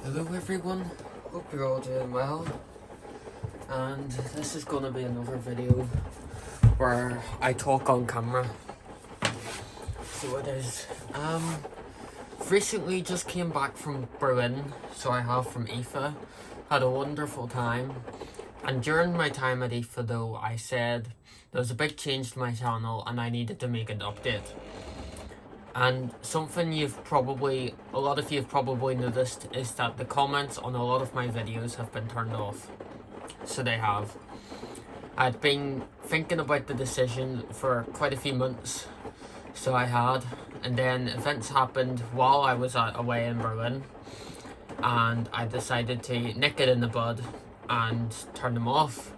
Hello everyone, hope you're all doing well, and this is going to be another video where I talk on camera. So it is. Recently just came back from Berlin, so I have from IFA, had a wonderful time, and during my time at IFA though, I said there was a big change to my channel and I needed to make an update. And something a lot of you have probably noticed is that the comments on a lot of my videos have been turned off. So they have. I'd been thinking about the decision for quite a few months, so I had. And then events happened while I was away in Berlin, and I decided to nip it in the bud and turn them off.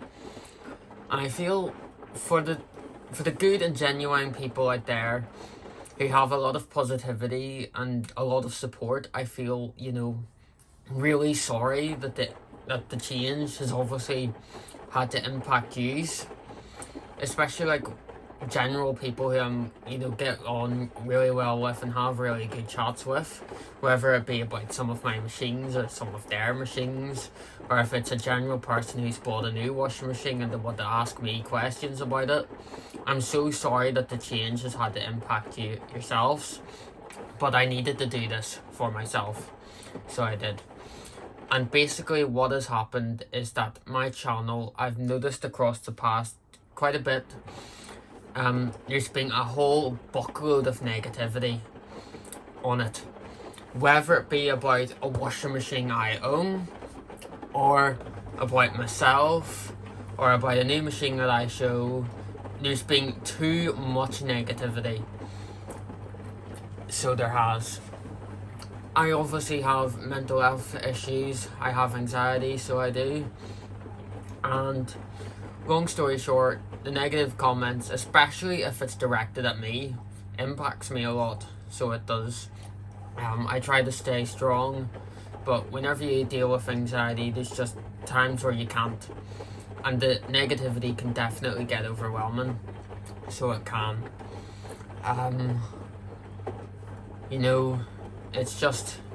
And I feel for the good and genuine people out there who have a lot of positivity and a lot of support, I feel, really sorry that the change has obviously had to impact yous, especially like general people who get on really well with and have really good chats with, whether it be about some of my machines or some of their machines, or if it's a general person who's bought a new washing machine and they want to ask me questions about it. I'm so sorry that the change has had to impact you yourselves, but I needed to do this for myself, so I did. And basically what has happened is that my channel, I've noticed across the past quite a bit, there's been a whole buckload of negativity on it, whether it be about a washing machine I own, or about myself, or about a new machine that I show. There's been too much negativity. So there has. I obviously have mental health issues. I have anxiety, so I do. And long story short, the negative comments, especially if it's directed at me, impacts me a lot. So it does. I try to stay strong, but whenever you deal with anxiety, there's just times where you can't. And the negativity can definitely get overwhelming. So it can.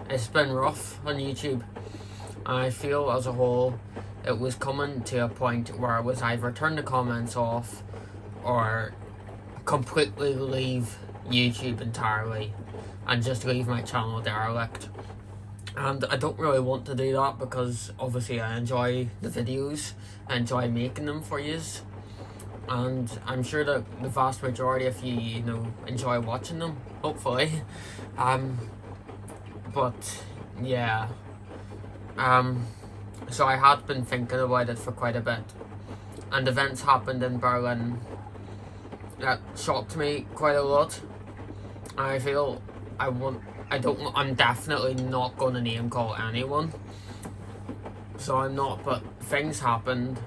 It's been rough on YouTube. I feel as a whole, it was coming to a point where I was either turn the comments off or completely leave YouTube entirely and just leave my channel derelict. And I don't really want to do that because obviously I enjoy the videos, I enjoy making them for yous, and I'm sure that the vast majority of you, enjoy watching them, hopefully. But yeah, so I had been thinking about it for quite a bit, and events happened in Berlin that shocked me quite a lot. I feel I'm definitely not going to name call anyone, so I'm not, but things happened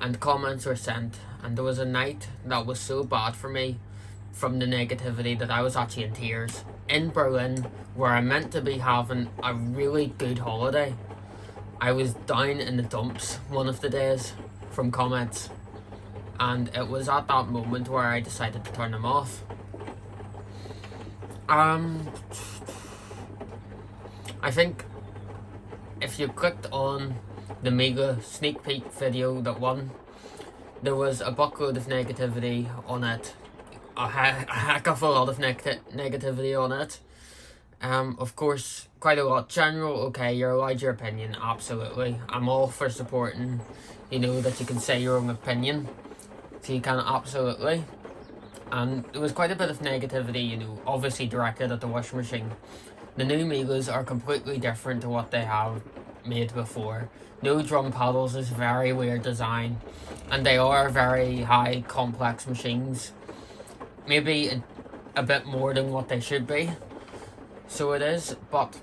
and comments were sent, and there was a night that was so bad for me from the negativity that I was actually in tears in Berlin, where I meant to be having a really good holiday. I was down in the dumps one of the days from comments, and it was at that moment where I decided to turn them off. I think if you clicked on the mega sneak peek video that won, there was a buckload of negativity on it, a heck of a lot of negativity on it. Of course, quite a lot. General, okay, you're allowed your opinion, absolutely. I'm all for supporting, that you can say your own opinion, so you can, absolutely. And there was quite a bit of negativity, obviously directed at the washing machine. The new Migas are completely different to what they have made before. No drum paddles is very weird design, and they are very high complex machines. Maybe a bit more than what they should be. So it is, but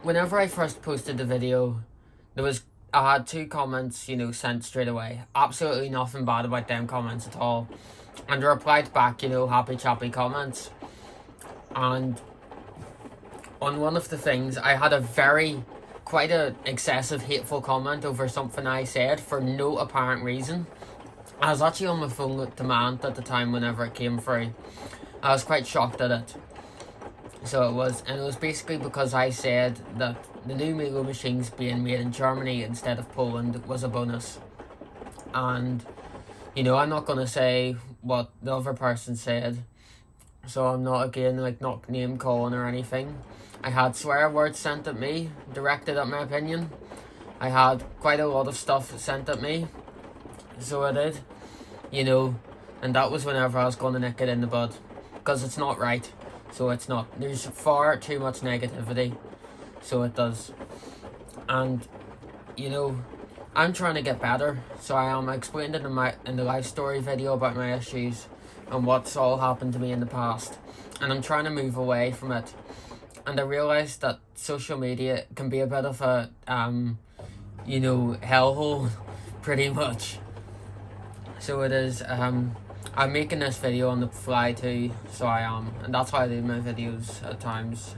whenever I first posted the video, I had 2 comments, sent straight away. Absolutely nothing bad about them comments at all. And I replied back, happy chappy comments. And on one of the things, I had quite a excessive hateful comment over something I said for no apparent reason. I was actually on my phone with the man at the time whenever it came through. I was quite shocked at it. So it was, and it was basically because I said that the new Milo machines being made in Germany instead of Poland was a bonus. And, I'm not going to say what the other person said, so I'm not, again, not name calling or anything. I had swear words sent at me, directed at my opinion. I had quite a lot of stuff sent at me, so I did, and that was whenever I was going to nick it in the bud, because it's not right, so it's not. There's far too much negativity, so it does. And, I'm trying to get better, so I am. I explained it in the life story video about my issues and what's all happened to me in the past, and I'm trying to move away from it. And I realised that social media can be a bit of a hellhole, pretty much. So it is. I'm making this video on the fly too, so I am, and that's why I do my videos at times.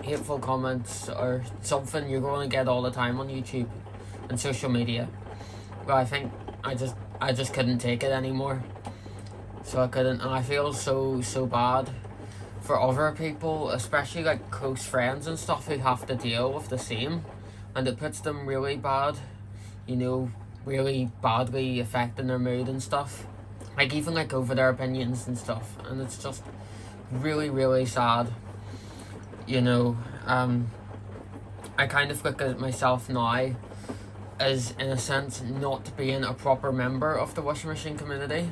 Hateful comments or something you're going to get all the time on YouTube and social media. But I think I just couldn't take it anymore. So I couldn't, and I feel so bad for other people, especially like close friends and stuff, who have to deal with the same, and it puts them really bad, really badly affecting their mood and stuff, like even like over their opinions and stuff, and it's just really sad. I kind of look at myself now as, in a sense, not being a proper member of the washing machine community,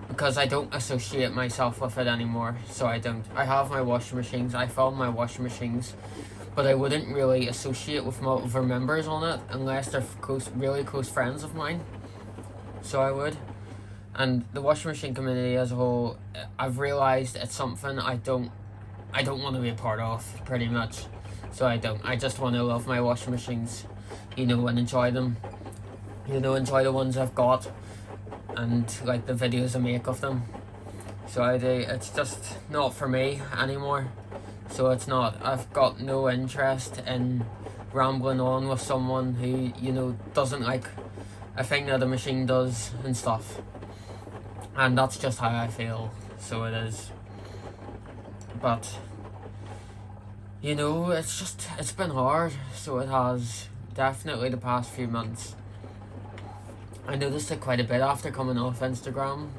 because I don't associate myself with it anymore. So I don't. I have my washing machines, I film my washing machines, but I wouldn't really associate with my other members on it unless they're really close friends of mine. So I would. And the washing machine community as a whole, I've realised it's something I don't want to be a part of, pretty much. So I don't. I just want to love my washing machines, and enjoy them. Enjoy the ones I've got, and like the videos I make of them. So I do. It's just not for me anymore. So it's not. I've got no interest in rambling on with someone who, doesn't like a thing that a machine does and stuff. And that's just how I feel. So it is. But, it's been hard, so it has, definitely the past few months. I noticed it quite a bit after coming off Instagram,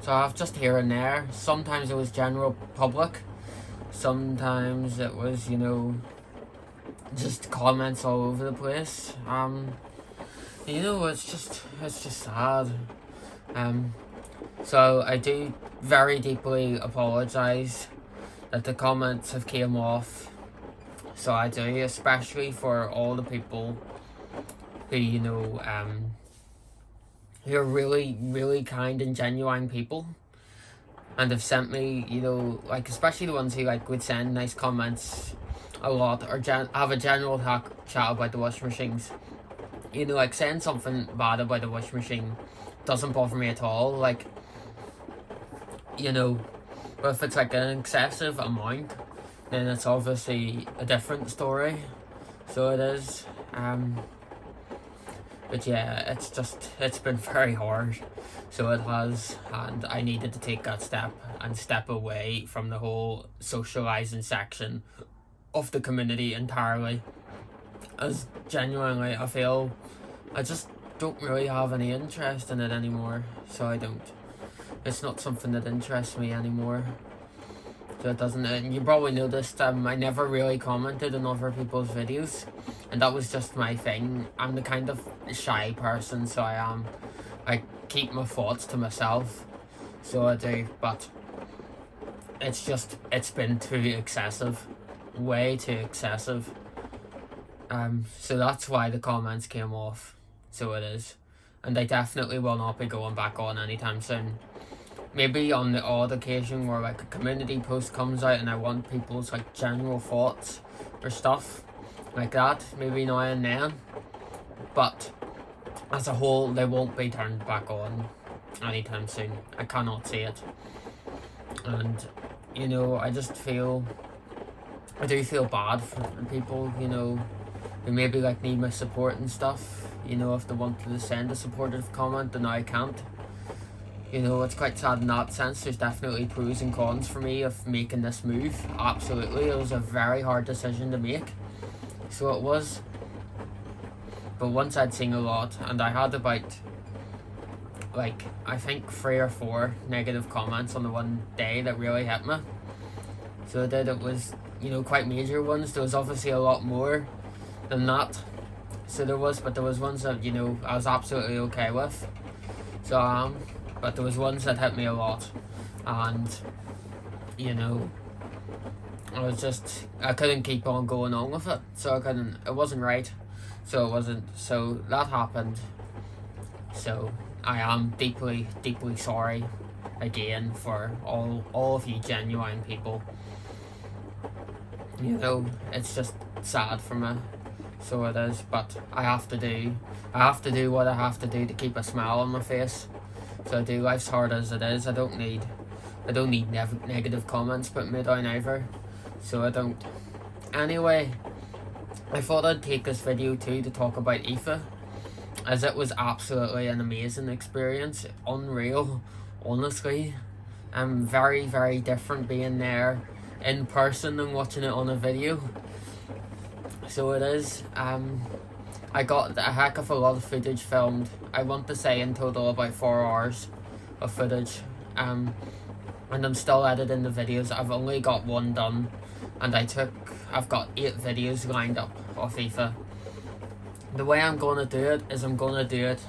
so I've just here and there. Sometimes it was general public, sometimes it was, just comments all over the place. It's just sad. So I do very deeply apologise that the comments have came off. So I do, especially for all the people who, who are really, really kind and genuine people, and have sent me, especially the ones who would send nice comments a lot, or have a general chat about the washing machines. Saying something bad about the washing machine doesn't bother me at all. But if it's an excessive amount, then it's obviously a different story. So it is. But yeah, it's been very hard. So it has, and I needed to take that step away from the whole socialising section of the community entirely. As genuinely, I feel I just don't really have any interest in it anymore. So I don't. It's not something that interests me anymore. So it doesn't. And you probably noticed I never really commented on other people's videos, and that was just my thing. I'm the kind of shy person, so I am. I keep my thoughts to myself, so I do. But it's been too excessive, way too excessive. So that's why the comments came off. So it is, and I definitely will not be going back on anytime soon. Maybe on the odd occasion where a community post comes out and I want people's general thoughts or stuff like that, maybe now and then. But as a whole, they won't be turned back on anytime soon. I cannot see it. And I do feel bad for people, who maybe need my support and stuff. If they wanted to send a supportive comment, then I can't. you know, it's quite sad in that sense. There's definitely pros and cons for me of making this move. Absolutely, it was a very hard decision to make. So it was. But once I'd seen a lot, and I had about, like, I think 3 or 4 negative comments on the one day that really hit me. So it was, you know, quite major ones. There was obviously a lot more than that. So there was ones that, you know, I was absolutely okay with. So but there was ones that hit me a lot, and, you know, I couldn't keep on going on with it. So it wasn't right. So that happened. So I am deeply, deeply sorry again for all of you genuine people. You know, it's just sad for me. So it is, but I have to do what I have to do to keep a smile on my face. So I do. Life's hard as it is. I don't need negative comments put me down either. So I don't. Anyway, I thought I'd take this video too to talk about IFA, as it was absolutely an amazing experience. Unreal, honestly. Very, very different being there in person and watching it on a video. So it is. I got a heck of a lot of footage filmed. I want to say in total about 4 hours of footage. And I'm still editing the videos. I've only got 1 done, and I've got 8 videos lined up of IFA. The way I'm gonna do it is I'm gonna do it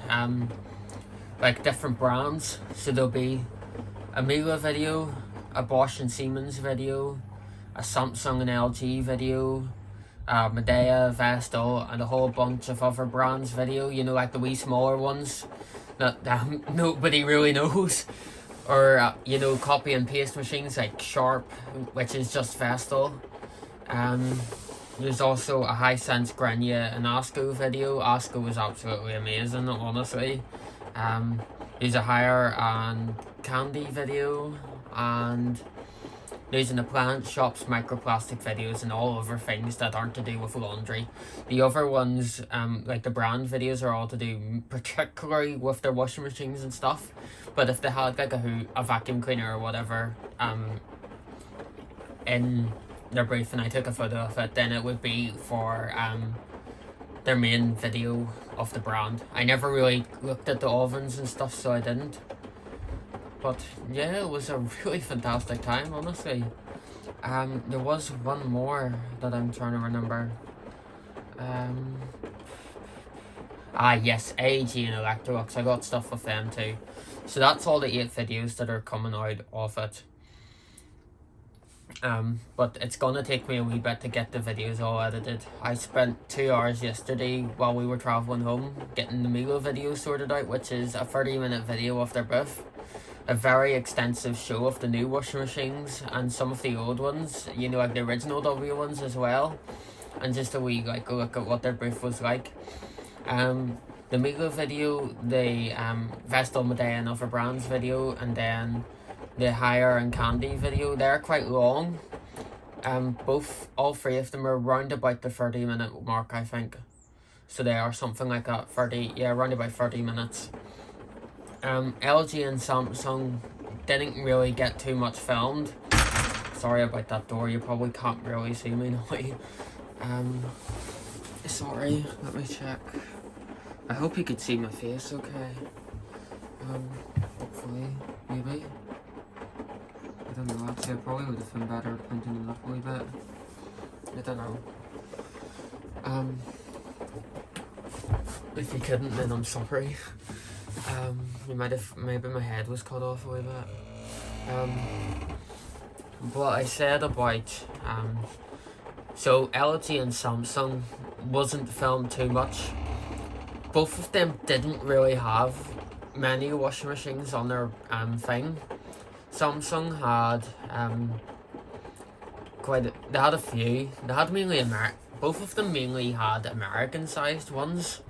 like different brands. So there'll be a Miele video, a Bosch and Siemens video, a Samsung and LG video, Medea, Vestal, and a whole bunch of other brands video, you know, like the wee smaller ones that nobody really knows, or you know, copy and paste machines like Sharp, which is just Vestal. There's also a Hisense, Grenier, and ASCO video. ASCO was absolutely amazing, honestly. There's a Hire and Candy video, and there's an appliance shop's microplastic videos and all other things that aren't to do with laundry. The other ones, like the brand videos, are all to do particularly with their washing machines and stuff. But if they had like a vacuum cleaner or whatever in their brief and I took a photo of it, then it would be for their main video of the brand. I never really looked at the ovens and stuff, so I didn't. But yeah, it was a really fantastic time, honestly. There was one more that I'm trying to remember. Yes, AEG and Electrolux. I got stuff with them too. So that's all the 8 videos that are coming out of it. But it's gonna take me a wee bit to get the videos all edited. I spent 2 hours yesterday while we were travelling home getting the Miele video sorted out, which is a 30-minute video of their booth. A very extensive show of the new washing machines and some of the old ones, you know, like the original W ones as well, and just a wee like look at what their booth was like. The Miele video, the Vestal, Medea and other brands video, and then the Hire and Candy video, they're quite long. All 3 of them are around about the 30-minute mark, I think. So they are something like that, around about 30 minutes. LG and Samsung didn't really get too much filmed. Sorry about that door, you probably can't really see me now. Sorry, let me check. I hope you could see my face okay. Hopefully, maybe. I don't know, actually I probably would have been better pointing it up a wee bit. I don't know. If you couldn't, then I'm sorry. Maybe my head was cut off a wee bit. What I said about, so LG and Samsung wasn't filmed too much. Both of them didn't really have many washing machines on their thing. Samsung had they had a few. They had mainly both of them mainly had American-sized ones.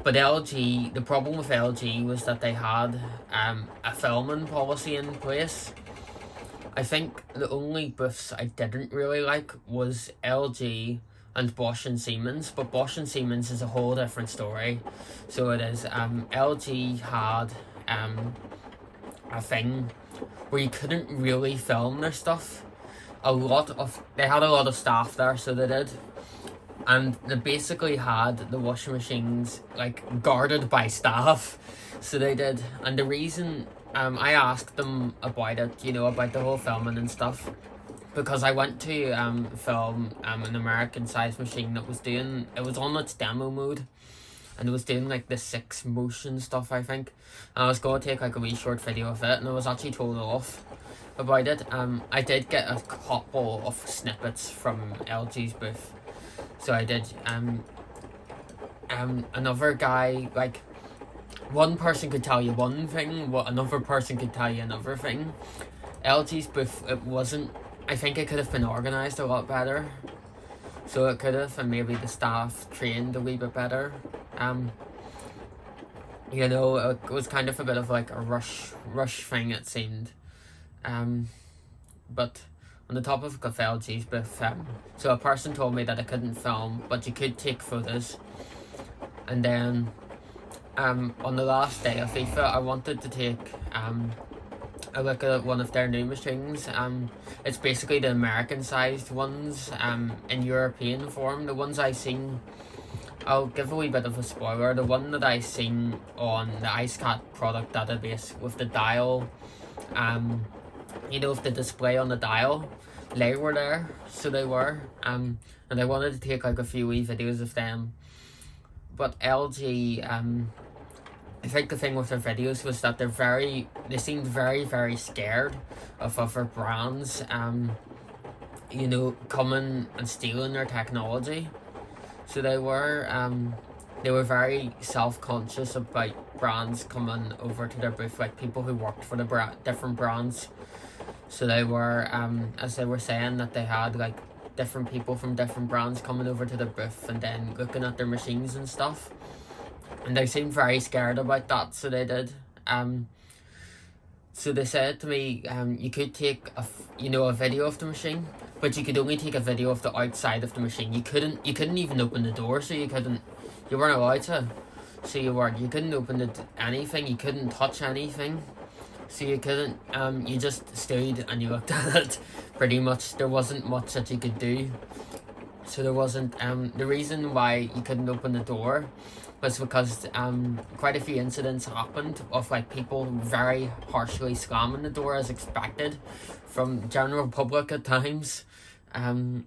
But LG, the problem with LG was that they had a filming policy in place. I think the only booths I didn't really like was LG and Bosch and Siemens, but Bosch and Siemens is a whole different story. So it is, LG had a thing where you couldn't really film their stuff. They had a lot of staff there, so they did, and they basically had the washing machines like guarded by staff, so they did. And the reason I asked them about it, about the whole filming and stuff, because I went to film an American sized machine that was on its demo mode, and it was doing like the 6 motion stuff, I think. And I was going to take like a wee short video of it, and I was actually told off about it. I did get a couple of snippets from LG's booth, so I did. Another guy, like, one person could tell you one thing, what another person could tell you another thing. LG's booth, it wasn't. I think it could have been organised a lot better. So it could have, and maybe the staff trained a wee bit better. It was kind of a bit of like a rush thing, it seemed. But on the topic of LG's booth, so a person told me that I couldn't film, but you could take photos. And then, on the last day of IFA, I wanted to take a look at one of their new machines. It's basically the American-sized ones, in European form. The ones I seen, I'll give a wee bit of a spoiler. The one that I seen on the IceCat product database with the dial, with the display on the dial, they were there, so they were. And I wanted to take like a few wee videos of them. But LG, I think the thing with their videos was that they seemed very, very scared of other brands, coming and stealing their technology. So they were very self-conscious about brands coming over to their booth, like people who worked for the different brands. So they were, as they were saying, that they had like different people from different brands coming over to the booth and then looking at their machines and stuff. And they seemed very scared about that, so they did. So they said to me, you could take a video of the machine, but you could only take a video of the outside of the machine. You couldn't even open the door, so you weren't allowed to. So you couldn't open anything, you couldn't touch anything. So you couldn't, you just stood and you looked at it. Pretty much, there wasn't much that you could do. So there wasn't, the reason why you couldn't open the door was because quite a few incidents happened of like people very harshly slamming the door as expected from general public at times. And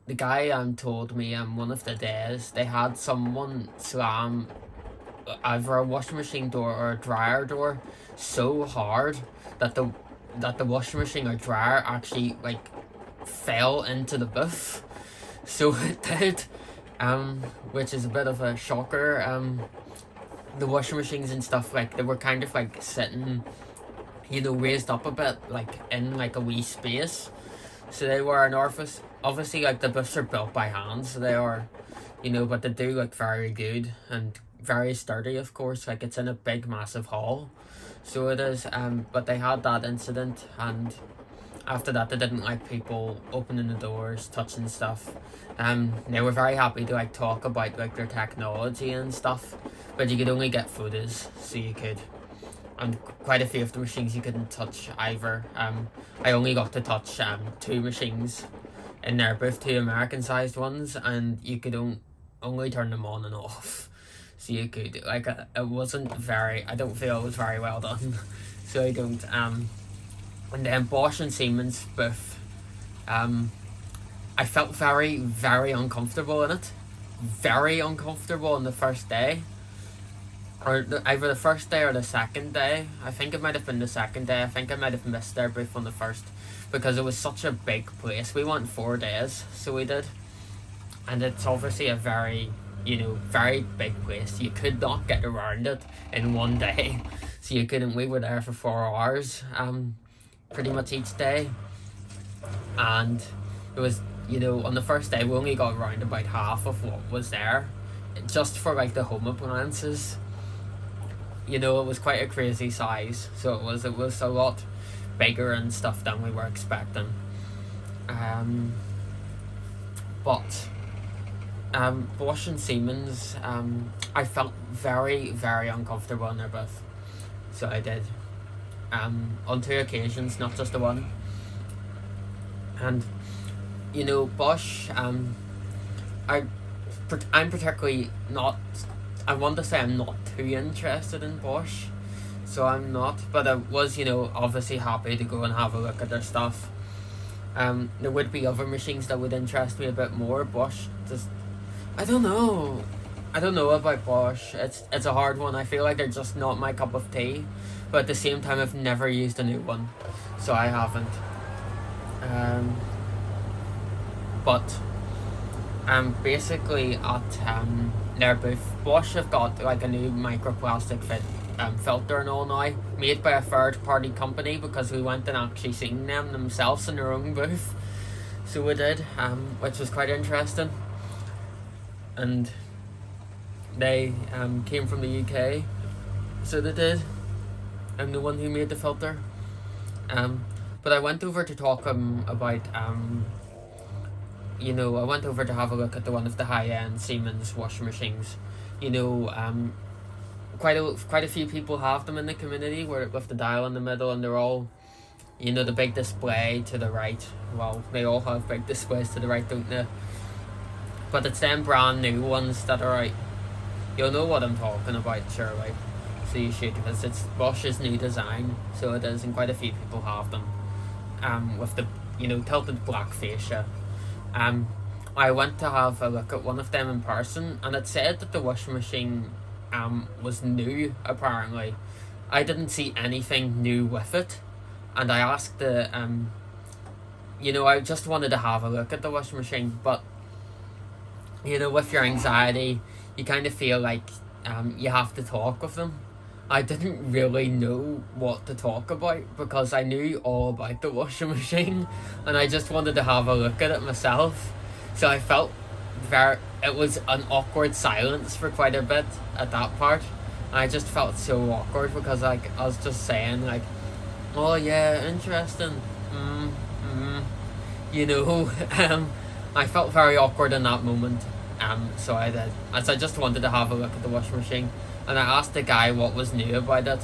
the guy told me one of the days they had someone slam either a washing machine door or a dryer door so hard that the washing machine or dryer actually like fell into the booth. So it did, which is a bit of a shocker. The washing machines and stuff, like, they were kind of like sitting, raised up a bit, like in like a wee space. So they were an orifice. Obviously, like, the booths are built by hand, so they are, but they do look very good and very sturdy, of course. Like, it's in a big, massive hall. So it is, but they had that incident, and after that, they didn't like people opening the doors, touching stuff. They were very happy to like talk about like their technology and stuff, but you could only get photos, so you could. And quite a few of the machines you couldn't touch either. I only got to touch 2 machines in their booth, 2 American-sized ones, and you could only turn them on and off. So you could, like, it wasn't very, I don't feel it was very well done. So I don't, and then Bosch and Siemens booth, I felt very, very uncomfortable in it. Very uncomfortable on the first day. Or either the first day or the second day. I think it might have been the second day. I think I might have missed their booth on the first, because it was such a big place. We went 4 days, so we did. And it's obviously a very, very big place. You could not get around it in one day. So you couldn't, we were there for 4 hours, pretty much each day. And it was, on the first day we only got around about half of what was there, just for like the home appliances. It was quite a crazy size, so it was a lot bigger and stuff than we were expecting. But Bosch and Siemens, I felt very, very uncomfortable in their booth, so I did. on 2 occasions, not just the one. And Bosch, I'm particularly not, I want to say I'm not too interested in Bosch, so I'm not, but I was obviously happy to go and have a look at their stuff. There would be other machines that would interest me a bit more. Bosch just, I don't know about Bosch. It's a hard one. I feel like they're just not my cup of tea, but at the same time I've never used a new one, so I haven't. But basically at their booth, Bosch have got like a new microplastic filter and all now, made by a third party company, because we went and actually seen them themselves in their own booth. So we did, which was quite interesting. And they came from the UK, so they did. I'm the one who made the filter. But I went over to talk about I went over to have a look at one of the high-end Siemens washing machines. Quite a few people have them in the community, with the dial in the middle, and they're all, the big display to the right. Well, they all have big displays to the right, don't they? But it's them brand new ones that are out. You'll know what I'm talking about, surely. So you should, because it's Bosch's new design, so it is, and quite a few people have them. With the tilted black fascia. I went to have a look at one of them in person, and it said that the washing machine was new, apparently. I didn't see anything new with it, and I asked I just wanted to have a look at the washing machine, but with your anxiety, you kind of feel like you have to talk with them. I didn't really know what to talk about, because I knew all about the washing machine, and I just wanted to have a look at it myself. So I felt it was an awkward silence for quite a bit at that part. And I just felt so awkward, because I was just saying oh yeah, interesting. I felt very awkward in that moment. So I did. As I just wanted to have a look at the washing machine. And I asked the guy what was new about it.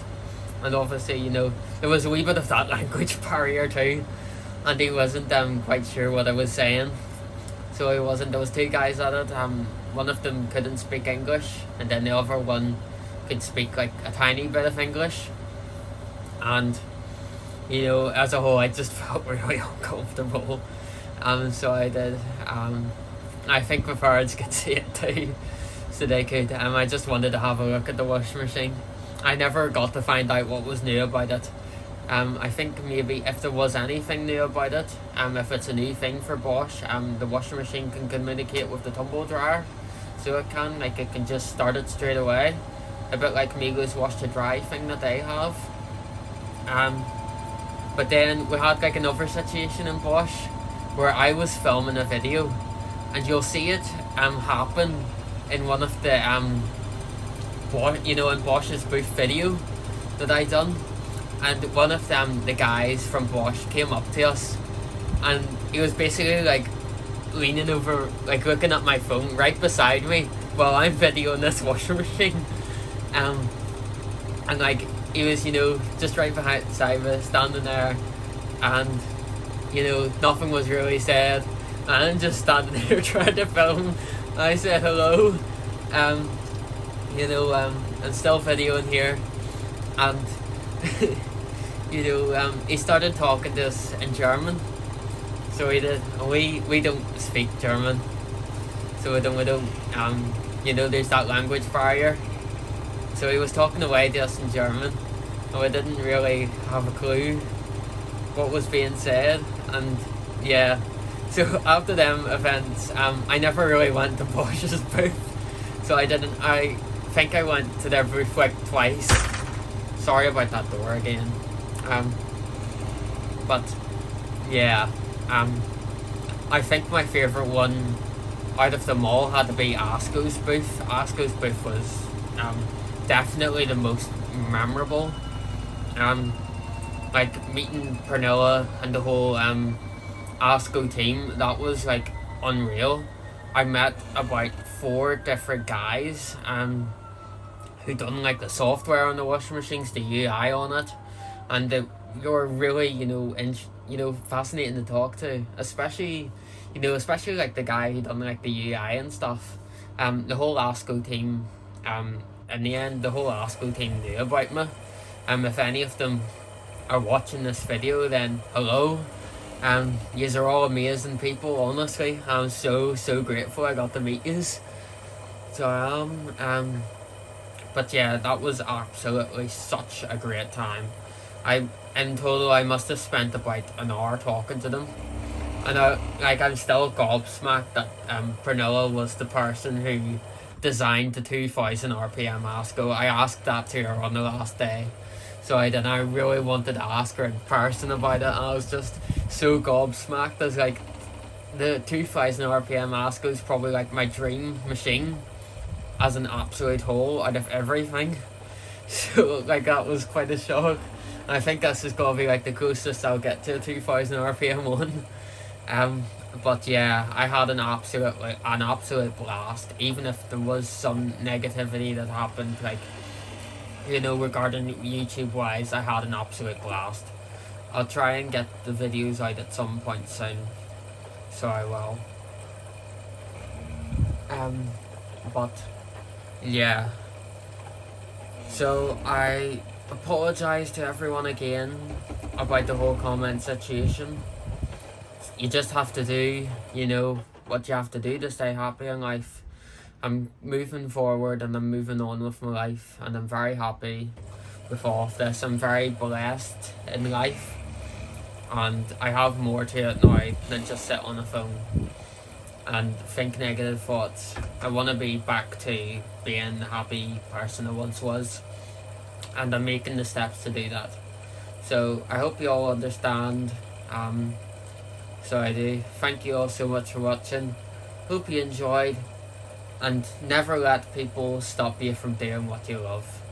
And obviously, there was a wee bit of that language barrier too. And he wasn't quite sure what I was saying. So he wasn't. There was 2 guys at it. One of them couldn't speak English, and then the other one could speak like a tiny bit of English. And, as a whole, I just felt really uncomfortable. So I did. I think my parents could see it too. So they could, I just wanted to have a look at the washing machine. I never got to find out what was new about it. I think maybe if there was anything new about it, if it's a new thing for Bosch, the washing machine can communicate with the tumble dryer. So it can just start it straight away. A bit like Migo's wash to dry thing that they have. But then we had another situation in Bosch where I was filming a video, and you'll see it happen in one of the in Bosch's booth video that I done. And one of the guys from Bosch came up to us, and he was basically leaning over, looking at my phone right beside me while I'm videoing this washing machine. And he was just right beside me, standing there, and nothing was really said, and I'm just standing there trying to film. I said hello, and still videoing here, and he started talking to us in German. So he did. We don't speak German, so we don't there's that language barrier. So he was talking away to us in German, and we didn't really have a clue what was being said. And yeah, so after them events, I never really went to Bosch's booth. So I didn't. I think I went to their booth twice. Sorry about that door again. But yeah, I think my favourite one out of them all had to be Asko's booth. Asko's booth was definitely the most memorable. Meeting Pernilla and the whole Asko team, that was unreal. I met about 4 different guys who done the software on the washing machines, the UI on it, and you're really, fascinating to talk to, especially, especially like the guy who done like the UI and stuff. The whole ASCO team, in the end, the whole ASCO team knew about me. If any of them are watching this video, then hello. Yous are all amazing people, honestly. I'm so grateful I got to meet yous. So but yeah, that was absolutely such a great time. In total, I must have spent about an hour talking to them. And I'm still gobsmacked that Pernilla was the person who designed the 2000 RPM ASCO. I asked that to her on the last day. So I really wanted to ask her in person about it, and I was just so gobsmacked. I was like, the 2000 RPM ASCO is probably like my dream machine as an absolute whole out of everything. So like that was quite a shock. And I think this is gonna be like the closest I'll get to a 2000 RPM one. But yeah, I had an absolute blast. Even if there was some negativity that happened, like regarding YouTube wise, I had an absolute blast. I'll try and get the videos out at some point soon, so I will. But yeah. So I apologise to everyone again about the whole comment situation. You just have to do, what you have to do to stay happy in life. I'm moving forward and I'm moving on with my life, and I'm very happy with all of this. I'm very blessed in life, and I have more to it now than just sit on a phone and think negative thoughts. I want to be back to being the happy person I once was, and I'm making the steps to do that. So I hope you all understand. So I do. Thank you all so much for watching. Hope you enjoyed, and never let people stop you from doing what you love.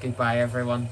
Goodbye, everyone.